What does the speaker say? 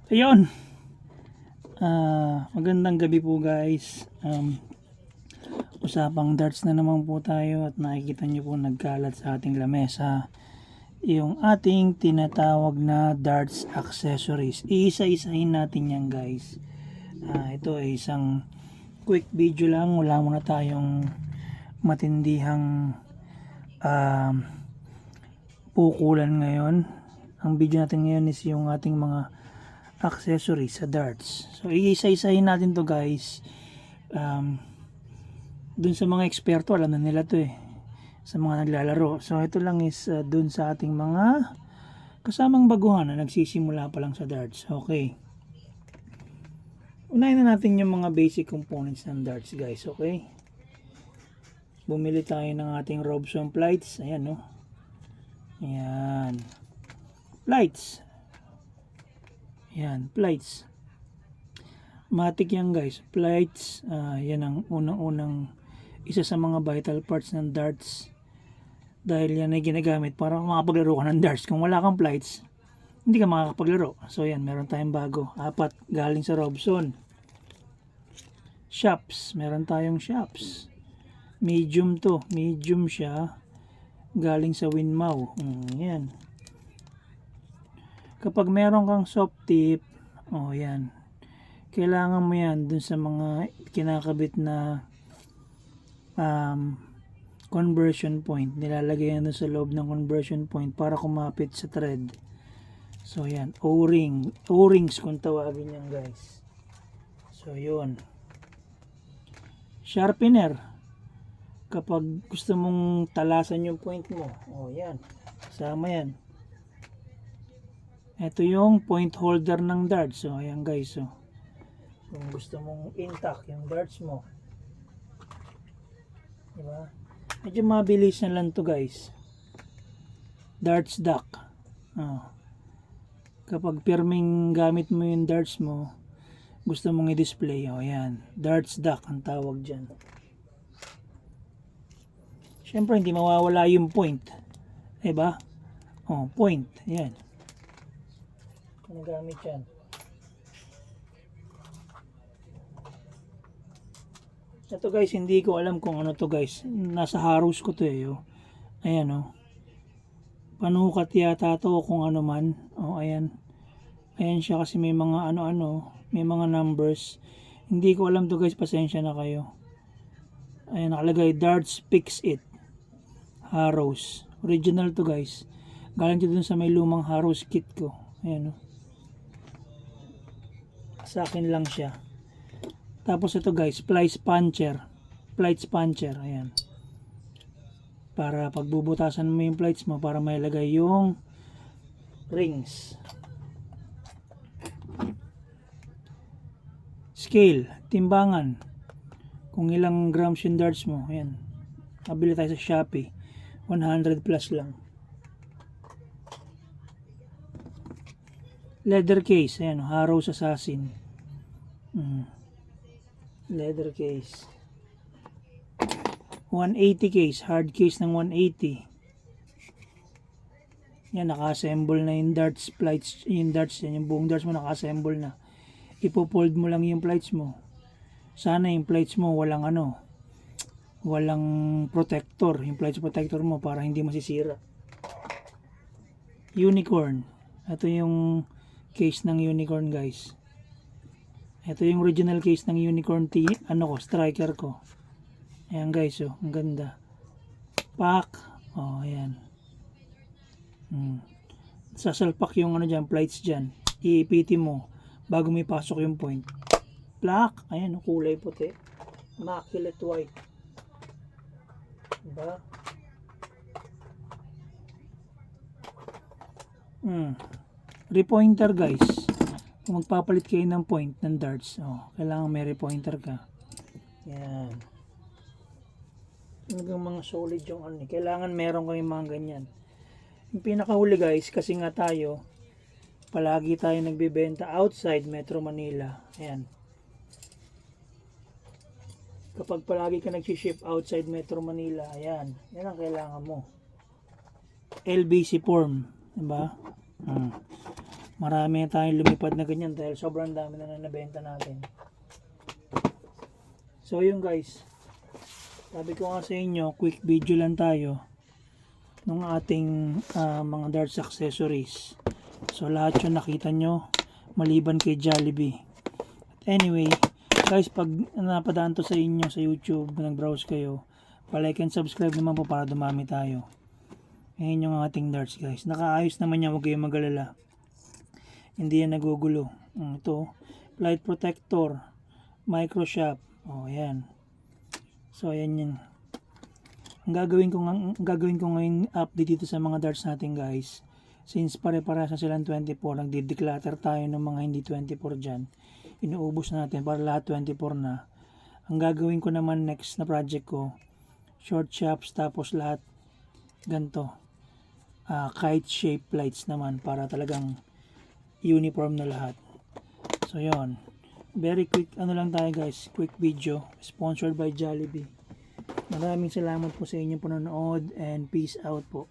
Ayun. Magandang gabi po guys. Usapang darts na naman po tayo at nakikita nyo po nagkalat sa ating lamesa yung ating tinatawag na darts accessories. Iisa-isahin natin yan guys. Ito ay isang quick video lang. Wala muna tayong matindihang pukulan ngayon. Ang video natin ngayon is yung ating mga accessories sa darts. So iisa-isahin natin to guys. Dun sa mga eksperto, alam na nila to sa mga naglalaro. So ito lang is dun sa ating mga kasamang baguhan na nagsisimula pa lang sa darts. Okay. Unahin na natin yung mga basic components ng darts guys. Okay. Bumili tayo ng ating Robson plates. Ayan no. Ayan. Plates. Yan, plates. Matik yan guys. Plates, yan ang unang-unang isa sa mga vital parts ng darts. Dahil yan ay ginagamit para makapaglaro ka ng darts. Kung wala kang plates, hindi ka makakapaglaro. So yan, meron tayong bago. 4 galing sa Robson. Shops, meron tayong shops. Medium to. Medium siya. Galing sa Winmau. Yan. Kapag meron kang soft tip, yan. Kailangan mo yan dun sa mga kinakabit na conversion point. Nilalagay yan dun sa loob ng conversion point para kumapit sa thread. So yan, O-ring. O-rings kung tawagin yan guys. So yun. Sharpener. Kapag gusto mong talasan yung point mo, yan. Kasama yan. Ito yung point holder ng darts. So, ayan guys. So, kung gusto mong intact yung darts mo. Diba? Medyo mabilis na lang to guys. Darts dock. Kapag pirming gamit mo yung darts mo, gusto mong i-display. Ayan. Darts dock ang tawag dyan. Siyempre, hindi mawawala yung point. Diba? Point. Ayan. Nagamit yan. Ito guys, hindi ko alam kung ano to guys. Nasa Harrows ko to Ayan panukat yata to kung ano man. Ayan. Ayan siya kasi may mga ano-ano. May mga numbers. Hindi ko alam to guys, pasensya na kayo. Ayan, nakalagay Darts Fix It. Harrows. Original to guys. Galing to dun sa may lumang Harrows kit ko. Ayan sa akin lang siya. Tapos ito guys, plies puncher. Plies puncher, ayan. Para pagbubutasan mo yung plates mo para mailagay yung rings. Scale, timbangan. Kung ilang grams yung darts mo, ayan. Nabili tayo sa Shopee. 100 plus lang. Leather case, ayan, Harrows Assassin. Leather case. 180 case, hard case ng 180. Yan, naka-assemble na yung darts plates, yung darts yan, yung buong darts mo naka-assemble na. Ipo-fold mo lang yung plates mo. Sana yung plates mo walang walang protector, yung plates protector mo para hindi masisira. Unicorn. Ito yung case ng unicorn guys. Ito yung original case ng unicorn striker ko. Ayan guys, ang ganda. Pack. Ayan. Sasalpak yung plates dyan. Iipiti mo bago may pasok yung point. Black. Ayan, kulay puti. Immaculate white. Diba? Repointer guys. Kung magpapalit kayo ng point ng darts, kailangan may repointer ka. Yan. Hanggang mga solid yung kailangan meron kayong mga ganyan. Yung pinakahuli guys, kasi nga tayo palagi tayo nagbebenta outside Metro Manila. Ayan. Kapag palagi ka nag-ship outside Metro Manila, ayan. Yan ang kailangan mo. LBC form, diba? Marami na tayong lumipad na ganyan dahil sobrang dami na nabenta natin. So yun guys, sabi ko nga sa inyo, quick video lang tayo ng ating mga darts accessories. So lahat yun nakita nyo maliban kay Jollibee. Anyway, guys, pag napadaan to sa inyo sa YouTube, nag-browse kayo, pa-like and subscribe naman po para dumami tayo. Ayan yung ating darts guys. Nakaayos naman yan, huwag kayong mag-alala. Hindi yan nagugulo. Ito, light protector, micro shop. Oh, ayan. So, ayan yan. Ang gagawin ko ngayong update dito sa mga darts natin guys. Since pare-parehas na silang 24, nagdi-declutter tayo ng mga hindi 24 dyan. Inuubos natin para lahat 24 na. Ang gagawin ko naman next na project ko, short shops tapos lahat ganito. Kite shape lights naman para talagang uniform na lahat. So yon. Very quick ano lang tayo guys, quick video sponsored by Jollibee. Maraming salamat po sa inyong panonood and peace out po.